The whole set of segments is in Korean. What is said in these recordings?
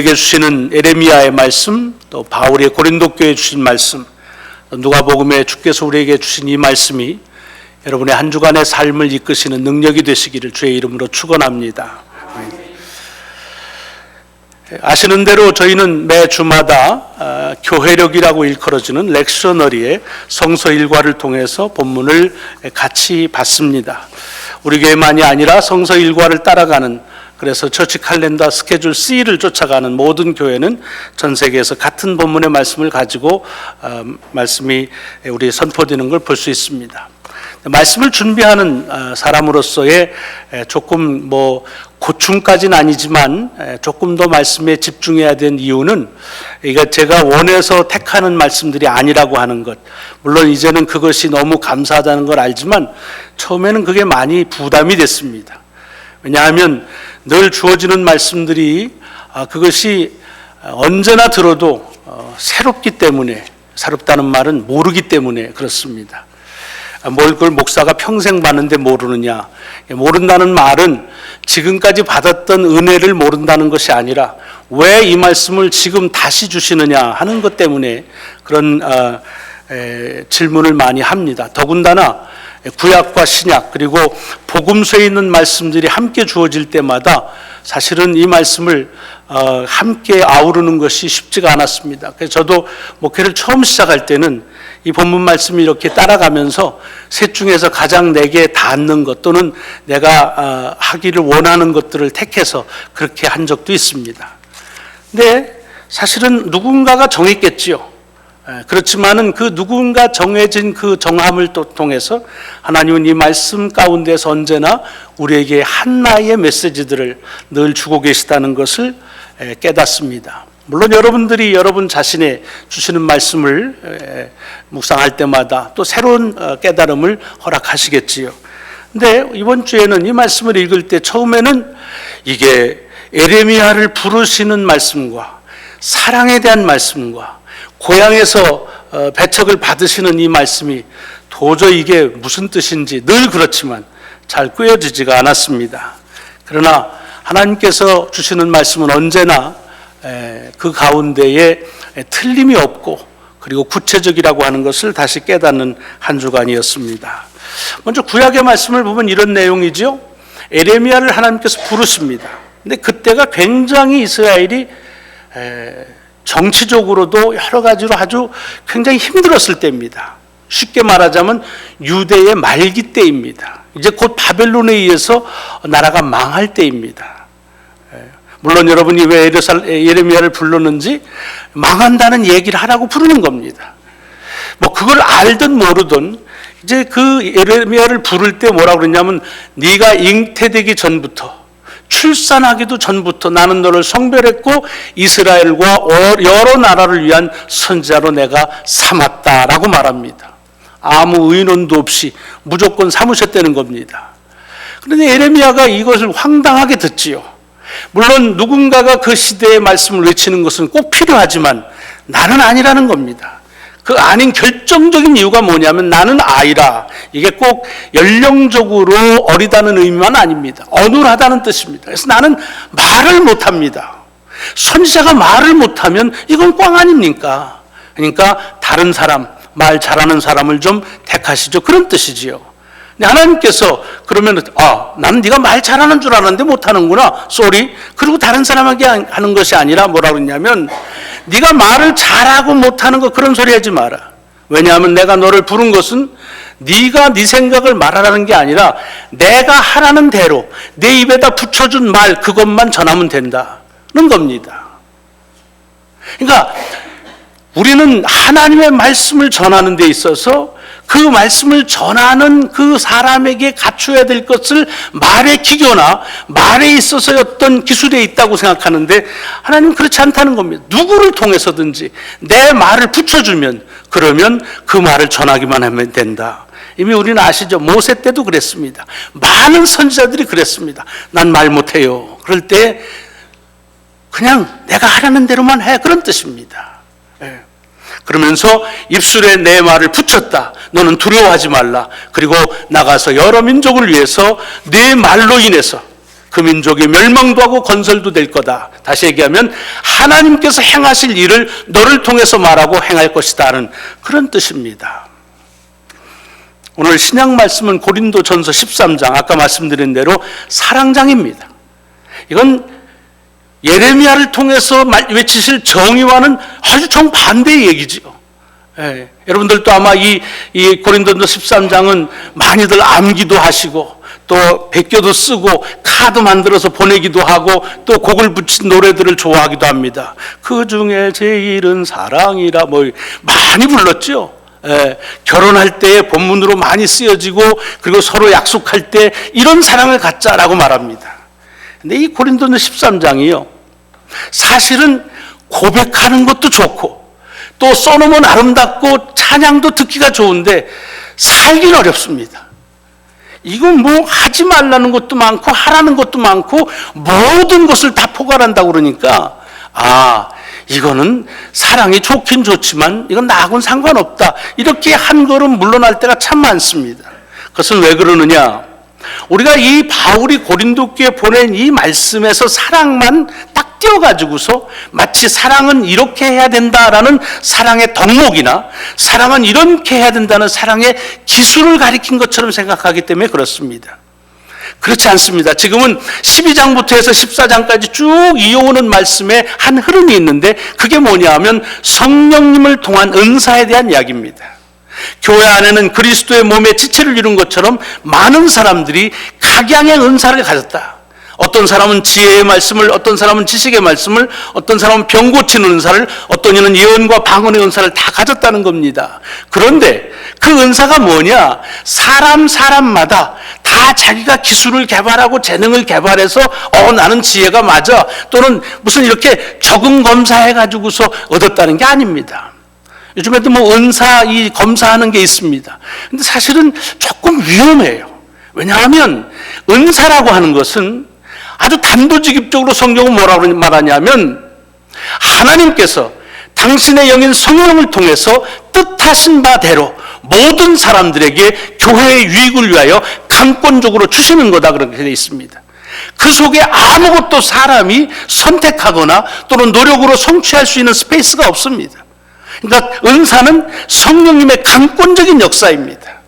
에게 주시는 에레미야의 말씀, 또 바울의 고린도 교회에 주신 말씀, 또 누가복음에 주께서 우리에게 주신 이 말씀이 여러분의 한 주간의 삶을 이끄시는 능력이 되시기를 주의 이름으로 축원합니다. 아시는 대로 저희는 매 주마다 교회력이라고 일컬어지는 렉셔너리의 성서 일과를 통해서 본문을 같이 받습니다. 우리 교회만이 아니라 성서 일과를 따라가는, 그래서 처치 칼렌더 스케줄 C를 쫓아가는 모든 교회는 전 세계에서 같은 본문의 말씀을 가지고 말씀이 우리 선포되는 걸 볼 수 있습니다. 말씀을 준비하는 사람으로서의 조금 고충까지는 아니지만 조금 더 말씀에 집중해야 되는 이유는, 이거 제가 원해서 택하는 말씀들이 아니라고 하는 것. 물론 이제는 그것이 너무 감사하다는 걸 알지만 처음에는 그게 많이 부담이 됐습니다. 왜냐하면 늘 주어지는 말씀들이 그것이 언제나 들어도 새롭기 때문에, 새롭다는 말은 모르기 때문에 그렇습니다. 뭘 그걸 목사가 평생 받는데 모르느냐. 모른다는 말은 지금까지 받았던 은혜를 모른다는 것이 아니라 왜 이 말씀을 지금 다시 주시느냐 하는 것 때문에 그런 질문을 많이 합니다. 더군다나 구약과 신약 그리고 복음서에 있는 말씀들이 함께 주어질 때마다 사실은 이 말씀을 함께 아우르는 것이 쉽지가 않았습니다. 그래서 저도 목회를 처음 시작할 때는 이 본문 말씀을 이렇게 따라가면서 셋 중에서 가장 내게 닿는 것 또는 내가 하기를 원하는 것들을 택해서 그렇게 한 적도 있습니다. 근데 사실은 누군가가 정했겠지요. 그렇지만은 그 누군가 정해진 그 정함을 통해서 하나님은 이 말씀 가운데서 언제나 우리에게 한나의 메시지들을 늘 주고 계시다는 것을 깨닫습니다. 물론 여러분들이 여러분 자신의 주시는 말씀을 묵상할 때마다 또 새로운 깨달음을 허락하시겠지요. 근데 이번 주에는 이 말씀을 읽을 때 처음에는 이게 에레미야를 부르시는 말씀과 사랑에 대한 말씀과 고향에서 배척을 받으시는 이 말씀이 도저히 이게 무슨 뜻인지 늘 그렇지만 잘 꿰어지지가 않았습니다. 그러나 하나님께서 주시는 말씀은 언제나 그 가운데에 틀림이 없고 그리고 구체적이라고 하는 것을 다시 깨닫는 한 주간이었습니다. 먼저 구약의 말씀을 보면 이런 내용이죠. 에레미야를 하나님께서 부르십니다. 근데 그때가 굉장히 이스라엘이 정치적으로도 여러 가지로 아주 굉장히 힘들었을 때입니다. 쉽게 말하자면 유대의 말기 때입니다. 이제 곧 바벨론에 의해서 나라가 망할 때입니다. 물론 여러분이 왜 예레미야를 불렀는지 망한다는 얘기를 하라고 부르는 겁니다. 그걸 알든 모르든 이제 그 예레미야를 부를 때 뭐라고 그러냐면 네가 잉태되기 전부터 출산하기도 전부터 나는 너를 성별했고 이스라엘과 여러 나라를 위한 선지자로 내가 삼았다라고 말합니다. 아무 의논도 없이 무조건 삼으셨다는 겁니다. 그런데 예레미야가 이것을 황당하게 듣지요. 물론 누군가가 그 시대의 말씀을 외치는 것은 꼭 필요하지만 나는 아니라는 겁니다. 그 아닌 결정적인 이유가 뭐냐면 나는 아이라. 이게 꼭 연령적으로 어리다는 의미만 아닙니다. 어눌하다는 뜻입니다. 그래서 나는 말을 못합니다. 선지자가 말을 못하면 이건 꽝 아닙니까? 그러니까 다른 사람, 말 잘하는 사람을 좀 택하시죠. 그런 뜻이지요. 하나님께서 그러면 나는 네가 말 잘하는 줄 알았는데 못하는구나. 쏘리. 그리고 다른 사람에게 하는 것이 아니라 뭐라고 그러냐면 네가 말을 잘하고 못하는 거 그런 소리 하지 마라. 왜냐하면 내가 너를 부른 것은 네가 네 생각을 말하라는 게 아니라 내가 하라는 대로 내 입에다 붙여준 말 그것만 전하면 된다는 겁니다. 그러니까 우리는 하나님의 말씀을 전하는 데 있어서 그 말씀을 전하는 그 사람에게 갖춰야 될 것을 말의 기교나 말에 있어서의 어떤 기술에 있다고 생각하는데 하나님은 그렇지 않다는 겁니다. 누구를 통해서든지 내 말을 붙여주면 그러면 그 말을 전하기만 하면 된다. 이미 우리는 아시죠? 모세 때도 그랬습니다. 많은 선지자들이 그랬습니다. 난 말 못해요. 그럴 때 그냥 내가 하라는 대로만 해. 그런 뜻입니다. 그러면서 입술에 내 말을 붙였다. 너는 두려워하지 말라. 그리고 나가서 여러 민족을 위해서 내 말로 인해서 그 민족이 멸망도 하고 건설도 될 거다. 다시 얘기하면 하나님께서 행하실 일을 너를 통해서 말하고 행할 것이다 하는 그런 뜻입니다. 오늘 신약 말씀은 고린도전서 13장, 아까 말씀드린 대로 사랑장입니다. 이건 예레미야를 통해서 외치실 정의와는 아주 정반대의 얘기지요. 예, 여러분들도 아마 이 고린도전서 13장은 많이들 암기도 하시고 또 백교도 쓰고 카드 만들어서 보내기도 하고 또 곡을 붙인 노래들을 좋아하기도 합니다. 그 중에 제일은 사랑이라 많이 불렀죠. 예, 결혼할 때 본문으로 많이 쓰여지고 그리고 서로 약속할 때 이런 사랑을 갖자라고 말합니다. 근데 이 고린도전서 13장이요, 사실은 고백하는 것도 좋고 또 써놓으면 아름답고 찬양도 듣기가 좋은데 살긴 어렵습니다. 이건 하지 말라는 것도 많고 하라는 것도 많고 모든 것을 다 포괄한다고 그러니까 이거는 사랑이 좋긴 좋지만 이건 나하고는 상관없다, 이렇게 한 걸음 물러날 때가 참 많습니다. 그것은 왜 그러느냐, 우리가 이 바울이 고린도교에 보낸 이 말씀에서 사랑만 딱 띄워가지고서 마치 사랑은 이렇게 해야 된다라는 사랑의 덕목이나 사랑은 이렇게 해야 된다는 사랑의 기술을 가리킨 것처럼 생각하기 때문에 그렇습니다. 그렇지 않습니다. 지금은 12장부터 해서 14장까지 쭉 이어오는 말씀에 한 흐름이 있는데 그게 뭐냐 하면 성령님을 통한 은사에 대한 이야기입니다. 교회 안에는 그리스도의 몸의 지체를 이룬 것처럼 많은 사람들이 각양의 은사를 가졌다. 어떤 사람은 지혜의 말씀을, 어떤 사람은 지식의 말씀을, 어떤 사람은 병 고치는 은사를, 어떤 이는 예언과 방언의 은사를 다 가졌다는 겁니다. 그런데 그 은사가 뭐냐? 사람마다 다 자기가 기술을 개발하고 재능을 개발해서 나는 지혜가 맞아, 또는 무슨 이렇게 적응 검사해가지고서 얻었다는 게 아닙니다. 요즘에도 은사 검사하는 게 있습니다. 근데 사실은 조금 위험해요. 왜냐하면 은사라고 하는 것은 아주 단도직입적으로 성경은 뭐라고 말하냐면 하나님께서 당신의 영인 성령을 통해서 뜻하신 바대로 모든 사람들에게 교회의 유익을 위하여 강권적으로 주시는 거다, 그렇게 되어 있습니다. 그 속에 아무것도 사람이 선택하거나 또는 노력으로 성취할 수 있는 스페이스가 없습니다. 그러니까 은사는 성령님의 강권적인 역사입니다.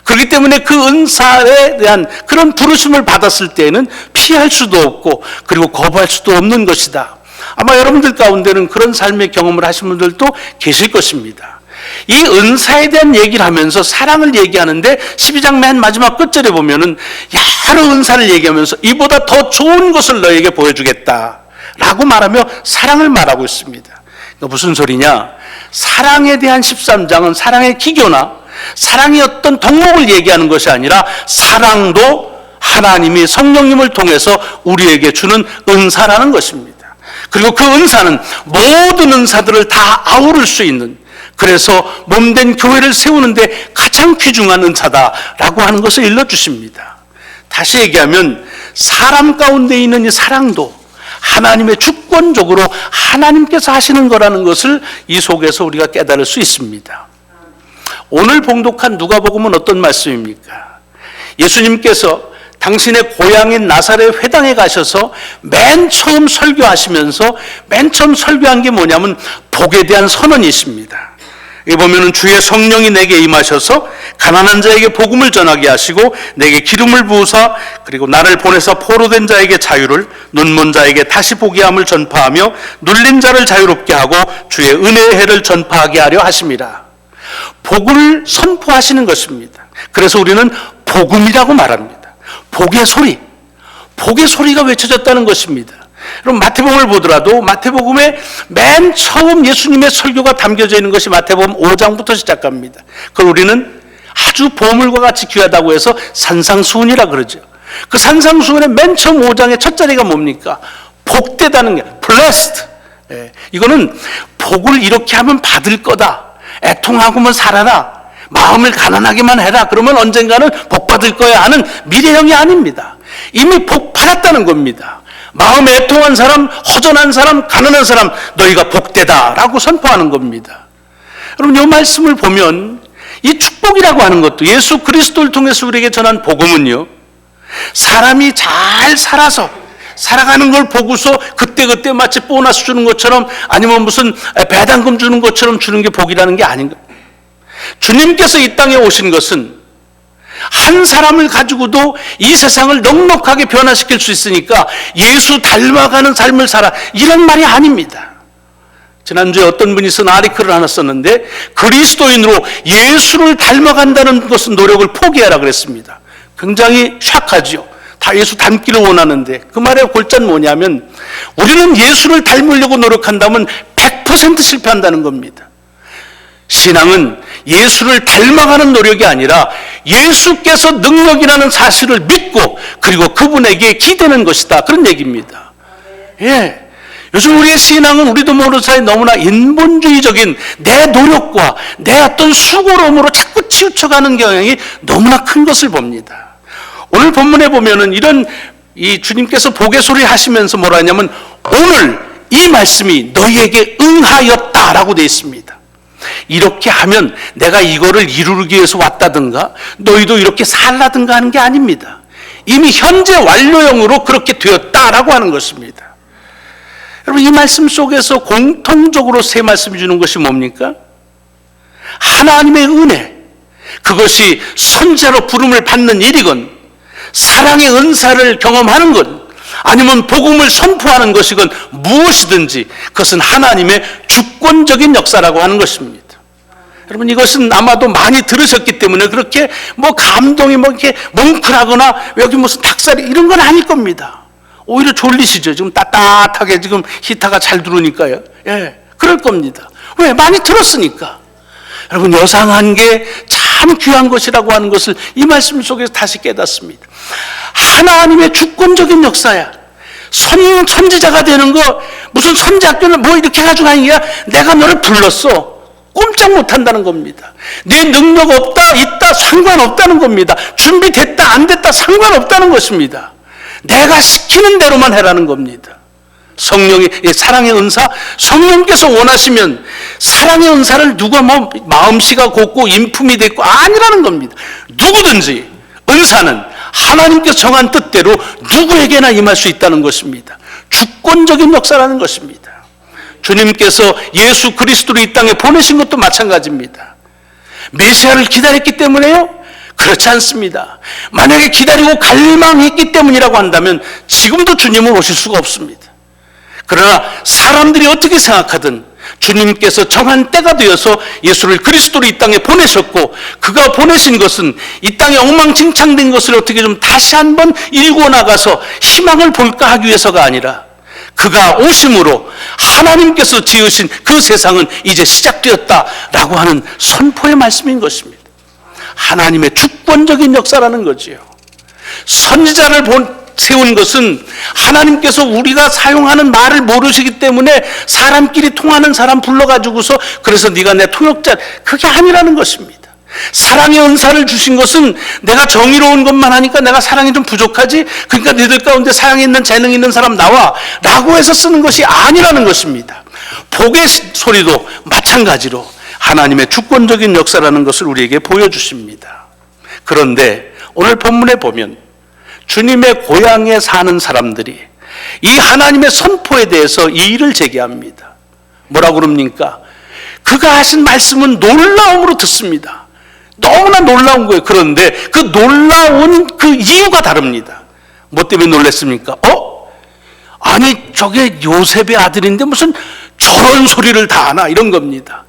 그렇기 때문에 그 은사에 대한 그런 부르심을 받았을 때에는 피할 수도 없고 그리고 거부할 수도 없는 것이다. 아마 여러분들 가운데는 그런 삶의 경험을 하신 분들도 계실 것입니다. 이 은사에 대한 얘기를 하면서 사랑을 얘기하는데 12장 맨 마지막 끝절에 보면은 여러 은사를 얘기하면서 이보다 더 좋은 것을 너에게 보여주겠다 라고 말하며 사랑을 말하고 있습니다. 무슨 소리냐? 사랑에 대한 13장은 사랑의 기교나 사랑의 어떤 덕목을 얘기하는 것이 아니라 사랑도 하나님이 성령님을 통해서 우리에게 주는 은사라는 것입니다. 그리고 그 은사는 모든 은사들을 다 아우를 수 있는, 그래서 몸된 교회를 세우는데 가장 귀중한 은사다라고 하는 것을 일러주십니다. 다시 얘기하면 사람 가운데 있는 이 사랑도 하나님의 주권적으로 하나님께서 하시는 거라는 것을 이 속에서 우리가 깨달을 수 있습니다. 오늘 봉독한 누가복음은 어떤 말씀입니까? 예수님께서 당신의 고향인 나사렛 회당에 가셔서 맨 처음 설교하시면서 맨 처음 설교한 게 뭐냐면 복에 대한 선언이십니다. 여기 보면은 주의 성령이 내게 임하셔서 가난한 자에게 복음을 전하게 하시고 내게 기름을 부으사 그리고 나를 보내서 포로된 자에게 자유를, 눈먼 자에게 다시 보게 함을 전파하며 눌린 자를 자유롭게 하고 주의 은혜의 해를 전파하게 하려 하심이라. 복을 선포하시는 것입니다. 그래서 우리는 복음이라고 말합니다. 복의 소리, 복의 소리가 외쳐졌다는 것입니다. 그럼 마태복음을 보더라도 마태복음에 맨 처음 예수님의 설교가 담겨져 있는 것이 마태복음 5장부터 시작합니다. 그걸 우리는 아주 보물과 같이 귀하다고 해서 산상수훈이라 그러죠. 그 산상수훈의 맨 처음 5장의 첫 자리가 뭡니까? 복되다는 게 blessed. 이거는 복을 이렇게 하면 받을 거다. 애통하고만 살아라. 마음을 가난하게만 해라. 그러면 언젠가는 복 받을 거야 하는 미래형이 아닙니다. 이미 복 받았다는 겁니다. 마음에 애통한 사람, 허전한 사람, 가난한 사람, 너희가 복되다라고 선포하는 겁니다. 여러분, 이 말씀을 보면 이 축복이라고 하는 것도 예수 그리스도를 통해서 우리에게 전한 복음은요, 사람이 잘 살아서 살아가는 걸 보고서 그때그때 마치 보너스 주는 것처럼 아니면 무슨 배당금 주는 것처럼 주는 게 복이라는 게 아닌가. 주님께서 이 땅에 오신 것은 한 사람을 가지고도 이 세상을 넉넉하게 변화시킬 수 있으니까 예수 닮아가는 삶을 살아, 이런 말이 아닙니다. 지난주에 어떤 분이 쓴 아리클을 하나 썼는데, 그리스도인으로 예수를 닮아간다는 것은 노력을 포기하라 그랬습니다. 굉장히 샥하죠. 다 예수 닮기를 원하는데, 그 말의 골자는 뭐냐면 우리는 예수를 닮으려고 노력한다면 100% 실패한다는 겁니다. 신앙은 예수를 닮아가는 노력이 아니라 예수께서 능력이라는 사실을 믿고 그리고 그분에게 기대는 것이다, 그런 얘기입니다. 예. 요즘 우리의 신앙은 우리도 모르는 사이 너무나 인본주의적인 내 노력과 내 어떤 수고로움으로 자꾸 치우쳐가는 경향이 너무나 큰 것을 봅니다. 오늘 본문에 보면은 이런 이 주님께서 복의 소리 하시면서 뭐라 하냐면 오늘 이 말씀이 너희에게 응하였다라고 되어 있습니다. 이렇게 하면 내가 이거를 이루기 위해서 왔다든가 너희도 이렇게 살라든가 하는 게 아닙니다. 이미 현재 완료형으로 그렇게 되었다라고 하는 것입니다. 여러분, 이 말씀 속에서 공통적으로 세 말씀 주는 것이 뭡니까? 하나님의 은혜, 그것이 선지자로 부름을 받는 일이건 사랑의 은사를 경험하는 것, 아니면 복음을 선포하는 것이건 무엇이든지 그것은 하나님의 주권적인 역사라고 하는 것입니다. 여러분, 이것은 아마도 많이 들으셨기 때문에 그렇게 뭐 감동이 뭐 이렇게 뭉클하거나 여기 무슨 닭살이 이런 건 아닐 겁니다. 오히려 졸리시죠. 지금 따뜻하게 지금 히터가 잘 들어오니까요. 예, 그럴 겁니다. 왜? 많이 들었으니까. 여러분, 여상한 게 참 귀한 것이라고 하는 것을 이 말씀 속에서 다시 깨닫습니다. 하나님의 주권적인 역사야. 선지자가 되는 거, 무슨 선지학교는 뭐 이렇게 해가지고 하는 게 내가 너를 불렀어. 꼼짝 못한다는 겁니다. 네 능력 없다, 있다, 상관없다는 겁니다. 준비됐다, 안 됐다, 상관없다는 것입니다. 내가 시키는 대로만 해라는 겁니다. 성령의 사랑의 은사, 성령께서 원하시면 사랑의 은사를 누가 뭐 마음씨가 곱고 인품이 됐고 아니라는 겁니다. 누구든지 은사는 하나님께서 정한 뜻대로 누구에게나 임할 수 있다는 것입니다. 주권적인 역사라는 것입니다. 주님께서 예수 그리스도를 이 땅에 보내신 것도 마찬가지입니다. 메시아를 기다렸기 때문에요? 그렇지 않습니다. 만약에 기다리고 갈망했기 때문이라고 한다면 지금도 주님은 오실 수가 없습니다. 그러나 사람들이 어떻게 생각하든 주님께서 정한 때가 되어서 예수를 그리스도로 이 땅에 보내셨고, 그가 보내신 것은 이 땅에 엉망진창된 것을 어떻게 좀 다시 한번 일궈 나가서 희망을 볼까 하기 위해서가 아니라 그가 오심으로 하나님께서 지으신 그 세상은 이제 시작되었다라고 하는 선포의 말씀인 것입니다. 하나님의 주권적인 역사라는 거지요. 선지자를 세운 것은 하나님께서 우리가 사용하는 말을 모르시기 때문에 사람끼리 통하는 사람 불러가지고서 그래서 네가 내 통역자, 그게 아니라는 것입니다. 사랑의 은사를 주신 것은 내가 정의로운 것만 하니까 내가 사랑이 좀 부족하지, 그러니까 너희들 가운데 사랑이 있는 재능 있는 사람 나와 라고 해서 쓰는 것이 아니라는 것입니다. 복의 소리도 마찬가지로 하나님의 주권적인 역사라는 것을 우리에게 보여주십니다. 그런데 오늘 본문에 보면 주님의 고향에 사는 사람들이 이 하나님의 선포에 대해서 이의를 제기합니다. 뭐라고 그럽니까? 그가 하신 말씀은 놀라움으로 듣습니다. 너무나 놀라운 거예요. 그런데 그 놀라운 그 이유가 다릅니다. 뭐 때문에 놀랐습니까? 아니 저게 요셉의 아들인데 무슨 저런 소리를 다 하나, 이런 겁니다.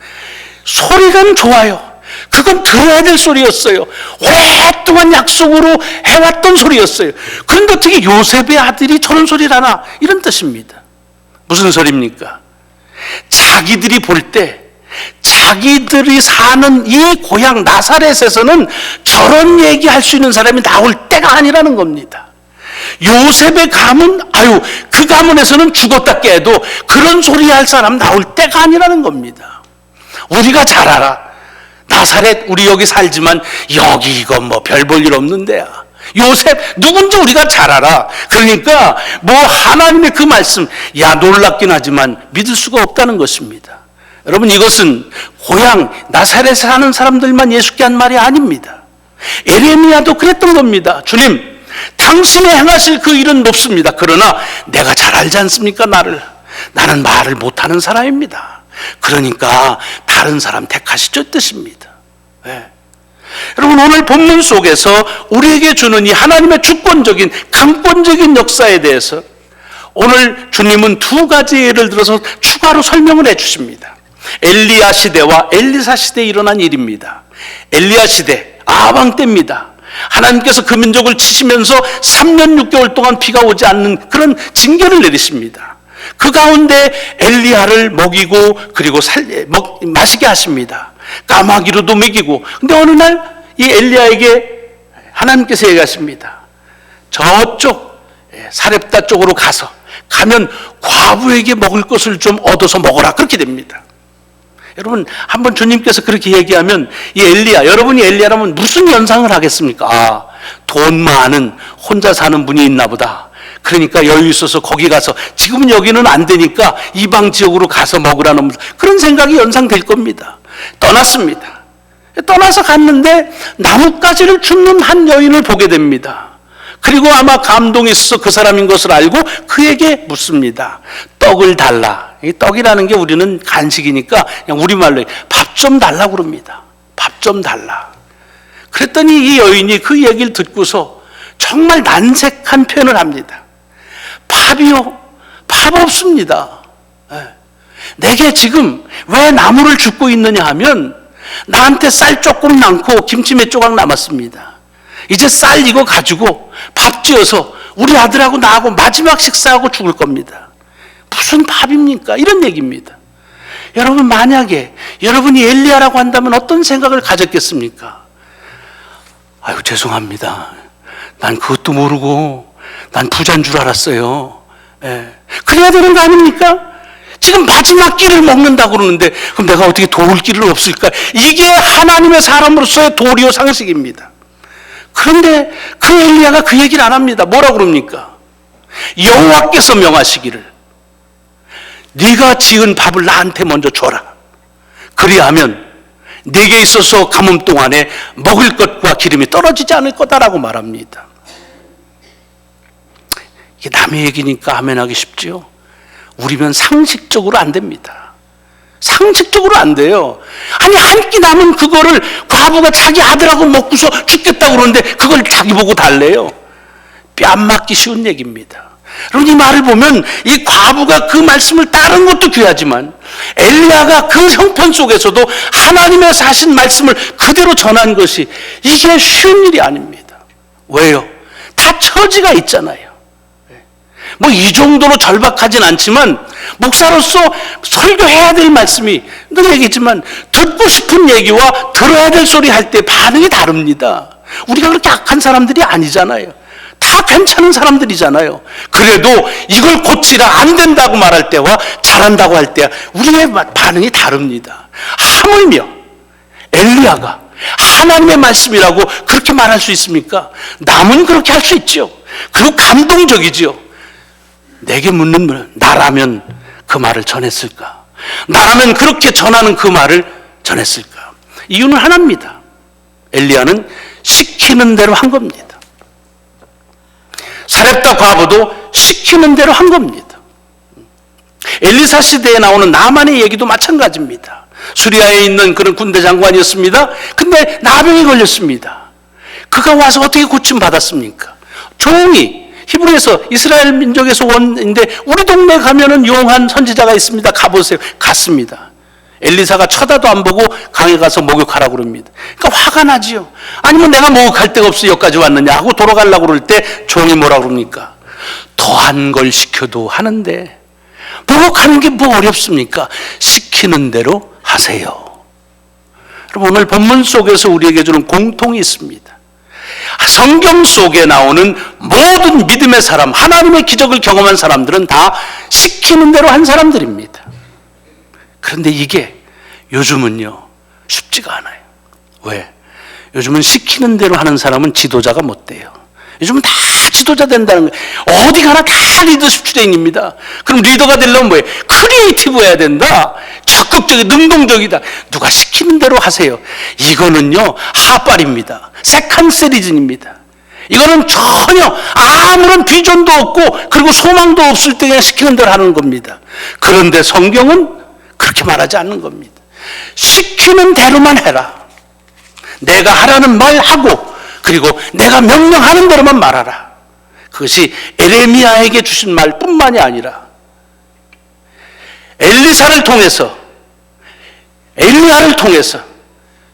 소리는 좋아요. 그건 들어야 될 소리였어요. 오랫동안 약속으로 해왔던 소리였어요. 그런데 어떻게 요셉의 아들이 저런 소리를 하나, 이런 뜻입니다. 무슨 소리입니까? 자기들이 볼 때 자기들이 사는 이 고향 나사렛에서는 저런 얘기할 수 있는 사람이 나올 때가 아니라는 겁니다. 요셉의 가문, 그 가문에서는 죽었다 깨도 그런 소리 할 사람 나올 때가 아니라는 겁니다. 우리가 잘 알아. 나사렛, 우리 여기 살지만 여기 이거 뭐 별 볼 일 없는 데야. 요셉 누군지 우리가 잘 알아. 그러니까 뭐 하나님의 그 말씀, 야 놀랍긴 하지만 믿을 수가 없다는 것입니다. 여러분, 이것은 고향 나사렛에 사는 사람들만 예수께 한 말이 아닙니다. 에레미야도 그랬던 겁니다. 주님, 당신이 행하실 그 일은 높습니다. 그러나 내가 잘 알지 않습니까? 나는 말을 못하는 사람입니다. 그러니까 다른 사람 택하시죠 뜻입니다. 네. 여러분, 오늘 본문 속에서 우리에게 주는 이 하나님의 주권적인 강권적인 역사에 대해서 오늘 주님은 두 가지 예를 들어서 추가로 설명을 해 주십니다. 엘리야 시대와 엘리사 시대에 일어난 일입니다. 엘리야 시대, 아합 때입니다. 하나님께서 그 민족을 치시면서 3년 6개월 동안 비가 오지 않는 그런 징계를 내리십니다. 그 가운데 엘리야를 먹이고 그리고 마시게 하십니다. 까마귀로도 먹이고. 근데 어느 날 이 엘리야에게 하나님께서 얘기하십니다. 저쪽 사렙다 쪽으로 가면 과부에게 먹을 것을 좀 얻어서 먹어라. 그렇게 됩니다. 여러분, 한번 주님께서 그렇게 얘기하면 이 엘리야, 여러분이 엘리야라면 무슨 연상을 하겠습니까? 돈 많은 혼자 사는 분이 있나 보다. 그러니까 여유 있어서 거기 가서, 지금은 여기는 안 되니까 이방 지역으로 가서 먹으라는 그런 생각이 연상될 겁니다. 떠났습니다. 떠나서 갔는데 나뭇가지를 줍는 한 여인을 보게 됩니다. 그리고 아마 감동이 있어서 그 사람인 것을 알고 그에게 묻습니다. 떡을 달라. 이 떡이라는 게 우리는 간식이니까 그냥 우리말로 밥 좀 달라고 그럽니다. 밥 좀 달라. 그랬더니 이 여인이 그 얘기를 듣고서 정말 난색한 표현을 합니다. 밥이요? 밥 없습니다. 내게 지금 왜 나무를 줍고 있느냐 하면 나한테 쌀 조금 남고 김치 몇 조각 남았습니다. 이제 쌀 이거 가지고 밥 지어서 우리 아들하고 나하고 마지막 식사하고 죽을 겁니다. 무슨 밥입니까? 이런 얘기입니다. 여러분, 만약에 여러분이 엘리야라고 한다면 어떤 생각을 가졌겠습니까? 아유, 죄송합니다. 난 그것도 모르고 난 부자인 줄 알았어요. 그래야 되는 거 아닙니까? 지금 마지막 끼를 먹는다고 그러는데 그럼 내가 어떻게 도울 길은 없을까? 이게 하나님의 사람으로서의 도리어 상식입니다. 그런데 그 엘리야가 그 얘기를 안 합니다. 뭐라고 그럽니까? 여호와께서 명하시기를 네가 지은 밥을 나한테 먼저 줘라. 그리하면 네게 있어서 가뭄 동안에 먹을 것과 기름이 떨어지지 않을 거다라고 말합니다. 이게 남의 얘기니까 아멘하기 쉽지요. 우리면 상식적으로 안 됩니다. 상식적으로 안 돼요. 아니, 한 끼 남은 그거를 과부가 자기 아들하고 먹고서 죽겠다고 그러는데 그걸 자기 보고 달래요. 뺨 맞기 쉬운 얘기입니다. 여러분, 이 말을 보면 이 과부가 그 말씀을 따른 것도 귀하지만 엘리야가 그 형편 속에서도 하나님의 하신 말씀을 그대로 전한 것이 이게 쉬운 일이 아닙니다. 왜요? 다 처지가 있잖아요. 뭐 이 정도로 절박하진 않지만 목사로서 설교해야 될 말씀이 늘 얘기했지만 듣고 싶은 얘기와 들어야 될 소리 할 때 반응이 다릅니다. 우리가 그렇게 악한 사람들이 아니잖아요. 다 괜찮은 사람들이잖아요. 그래도 이걸 고치라 안 된다고 말할 때와 잘한다고 할 때 우리의 반응이 다릅니다. 하물며 엘리야가 하나님의 말씀이라고 그렇게 말할 수 있습니까? 남은 그렇게 할 수 있죠. 그리고 감동적이지요. 내게 묻는 분, 나라면 그 말을 전했을까? 나라면 그렇게 전하는 그 말을 전했을까? 이유는 하나입니다. 엘리야는 시키는 대로 한 겁니다. 사렙다 과부도 시키는 대로 한 겁니다. 엘리사 시대에 나오는 나만의 얘기도 마찬가지입니다. 수리아에 있는 그런 군대 장관이었습니다. 근데 나병이 걸렸습니다. 그가 와서 어떻게 고침 받았습니까? 종이 히브리에서 이스라엘 민족에서 원인데 우리 동네 가면은 용한 선지자가 있습니다. 가보세요. 갔습니다. 엘리사가 쳐다도 안 보고 강에 가서 목욕하라고 그럽니다. 그러니까 화가 나지요. 아니면 내가 목욕할 데가 없어 여기까지 왔느냐 하고 돌아가려고 그럴 때 종이 뭐라 그럽니까? 더한 걸 시켜도 하는데 목욕하는 게 뭐 어렵습니까? 시키는 대로 하세요. 여러분, 오늘 본문 속에서 우리에게 주는 공통이 있습니다. 성경 속에 나오는 모든 믿음의 사람, 하나님의 기적을 경험한 사람들은 다 시키는 대로 한 사람들입니다. 그런데 이게 요즘은요 쉽지가 않아요. 왜? 요즘은 시키는 대로 하는 사람은 지도자가 못 돼요. 요즘은 다 지도자 된다는 거예요. 어디 가나 다 리더십 트레이닝입니다. 그럼 리더가 되려면 뭐예요? 크리에이티브해야 된다. 적극적이 능동적이다. 누가 시키는 대로 하세요. 이거는요 하빨입니다. 세컨 시리즌입니다. 이거는 전혀 아무런 비전도 없고 그리고 소망도 없을 때 그냥 시키는 대로 하는 겁니다. 그런데 성경은 그렇게 말하지 않는 겁니다. 시키는 대로만 해라. 내가 하라는 말 하고 그리고 내가 명령하는 대로만 말하라. 그것이 에레미야에게 주신 말뿐만이 아니라 엘리야를 통해서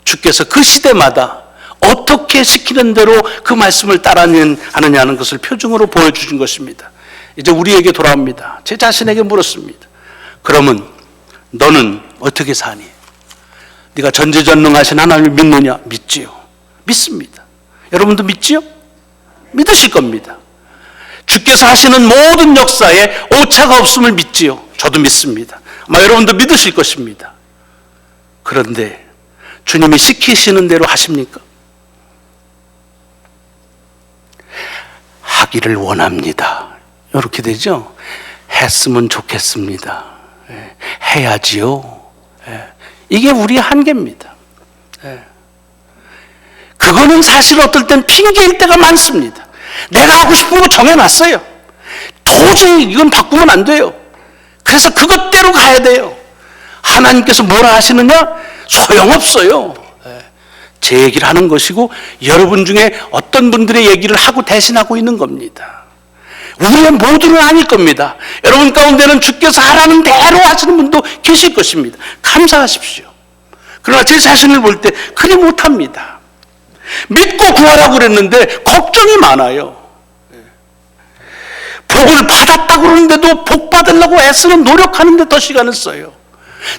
주께서 그 시대마다 어떻게 시키는 대로 그 말씀을 따라하느냐는 것을 표징으로 보여주신 것입니다. 이제 우리에게 돌아옵니다. 제 자신에게 물었습니다. 그러면 너는 어떻게 사니? 네가 전지전능하신 하나님을 믿느냐? 믿지요. 믿습니다. 여러분도 믿지요? 믿으실 겁니다. 주께서 하시는 모든 역사에 오차가 없음을 믿지요. 저도 믿습니다. 아마 여러분도 믿으실 것입니다. 그런데 주님이 시키시는 대로 하십니까? 하기를 원합니다. 이렇게 되죠. 했으면 좋겠습니다. 해야지요. 이게 우리의 한계입니다. 그거는 사실 어떨 땐 핑계일 때가 많습니다. 내가 하고 싶은 거 정해놨어요. 도저히 이건 바꾸면 안 돼요. 그래서 그것대로 가야 돼요. 하나님께서 뭐라 하시느냐? 소용없어요. 제 얘기를 하는 것이고 여러분 중에 어떤 분들의 얘기를 하고 대신하고 있는 겁니다. 우리의 모두는 아닐 겁니다. 여러분 가운데는 주께서 하라는 대로 하시는 분도 계실 것입니다. 감사하십시오. 그러나 제 자신을 볼 때 그리 못합니다. 믿고 구하라고 그랬는데 걱정이 많아요. 복을 받았다고 그러는데도 복 받으려고 애쓰는 노력하는데 더 시간을 써요.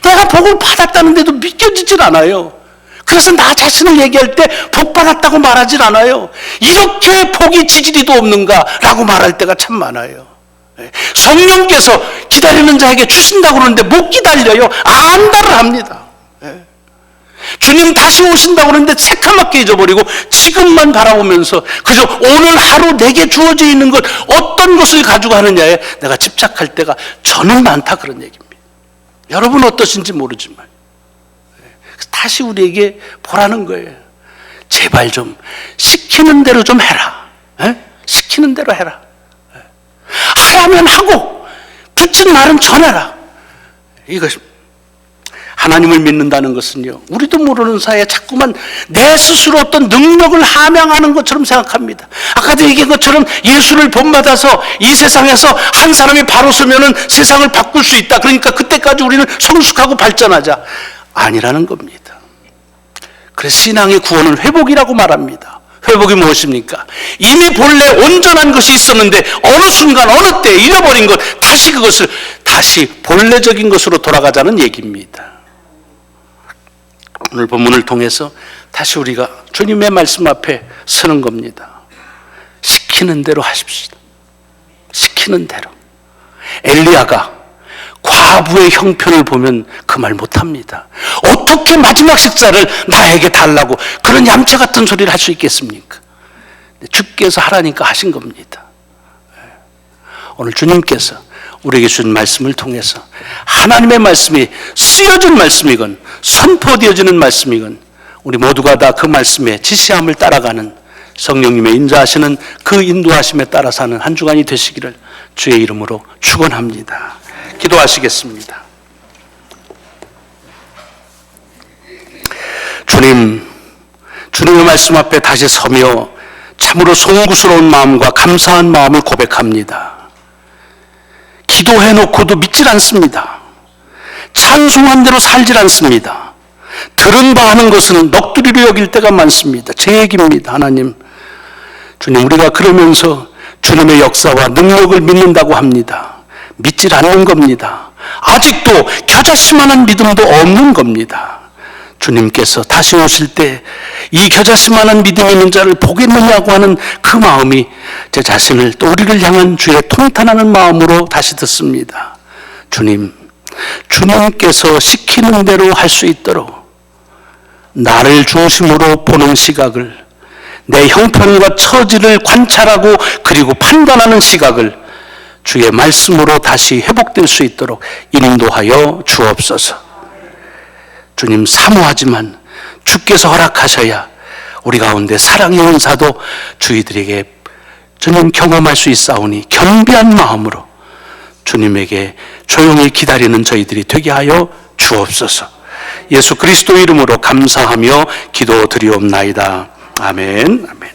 내가 복을 받았다는데도 믿겨지질 않아요. 그래서 나 자신을 얘기할 때 복 받았다고 말하질 않아요. 이렇게 복이 지지리도 없는가라고 말할 때가 참 많아요. 성령께서 기다리는 자에게 주신다고 그러는데 못 기다려요. 안달을 합니다. 주님 다시 오신다고 그러는데 새카맣게 잊어버리고 지금만 바라보면서 그저 오늘 하루 내게 주어져 있는 것 어떤 것을 가지고 하느냐에 내가 집착할 때가 저는 많다, 그런 얘기입니다. 여러분 어떠신지 모르지만 다시 우리에게 보라는 거예요. 제발 좀 시키는 대로 좀 해라. 시키는 대로 해라. 하라면 하고 붙인 말은 전해라. 이것입니다. 하나님을 믿는다는 것은요, 우리도 모르는 사이에 자꾸만 내 스스로 어떤 능력을 함양하는 것처럼 생각합니다. 아까도 얘기한 것처럼 예수를 본받아서 이 세상에서 한 사람이 바로 서면은 세상을 바꿀 수 있다. 그러니까 그때까지 우리는 성숙하고 발전하자. 아니라는 겁니다. 그래서 신앙의 구원은 회복이라고 말합니다. 회복이 무엇입니까? 이미 본래 온전한 것이 있었는데 어느 순간 어느 때 잃어버린 것, 다시 그것을 다시 본래적인 것으로 돌아가자는 얘기입니다. 오늘 본문을 통해서 다시 우리가 주님의 말씀 앞에 서는 겁니다. 시키는 대로 하십시다. 시키는 대로. 엘리야가 과부의 형편을 보면 그 말 못합니다. 어떻게 마지막 식사를 나에게 달라고 그런 얌체 같은 소리를 할 수 있겠습니까? 주께서 하라니까 하신 겁니다. 오늘 주님께서 우리에게 준 말씀을 통해서 하나님의 말씀이 쓰여진 말씀이건 선포되어지는 말씀이건 우리 모두가 다 그 말씀의 지시함을 따라가는 성령님의 인도하시는 그 인도하심에 따라 사는 한 주간이 되시기를 주의 이름으로 축원합니다. 기도하시겠습니다. 주님의 말씀 앞에 다시 서며 참으로 송구스러운 마음과 감사한 마음을 고백합니다. 기도해놓고도 믿질 않습니다. 찬송한 대로 살질 않습니다. 들은 바 하는 것은 넋두리로 여길 때가 많습니다. 제 얘기입니다. 하나님, 주님, 우리가 그러면서 주님의 역사와 능력을 믿는다고 합니다. 믿질 않는 겁니다. 아직도 겨자씨만한 믿음도 없는 겁니다. 주님께서 다시 오실 때 이 겨자씨만한 믿음 있는 자를 보겠느냐고 하는 그 마음이 제 자신을 또 우리를 향한 주의 통탄하는 마음으로 다시 듣습니다. 주님께서 시키는 대로 할 수 있도록 나를 중심으로 보는 시각을, 내 형편과 처지를 관찰하고 그리고 판단하는 시각을 주의 말씀으로 다시 회복될 수 있도록 인도하여 주옵소서. 주님, 사모하지만 주께서 허락하셔야 우리 가운데 사랑의 은사도 저희들에게 저는 경험할 수 있사오니 겸비한 마음으로 주님에게 조용히 기다리는 저희들이 되게 하여 주옵소서. 예수 그리스도 이름으로 감사하며 기도드리옵나이다. 아멘. 아멘.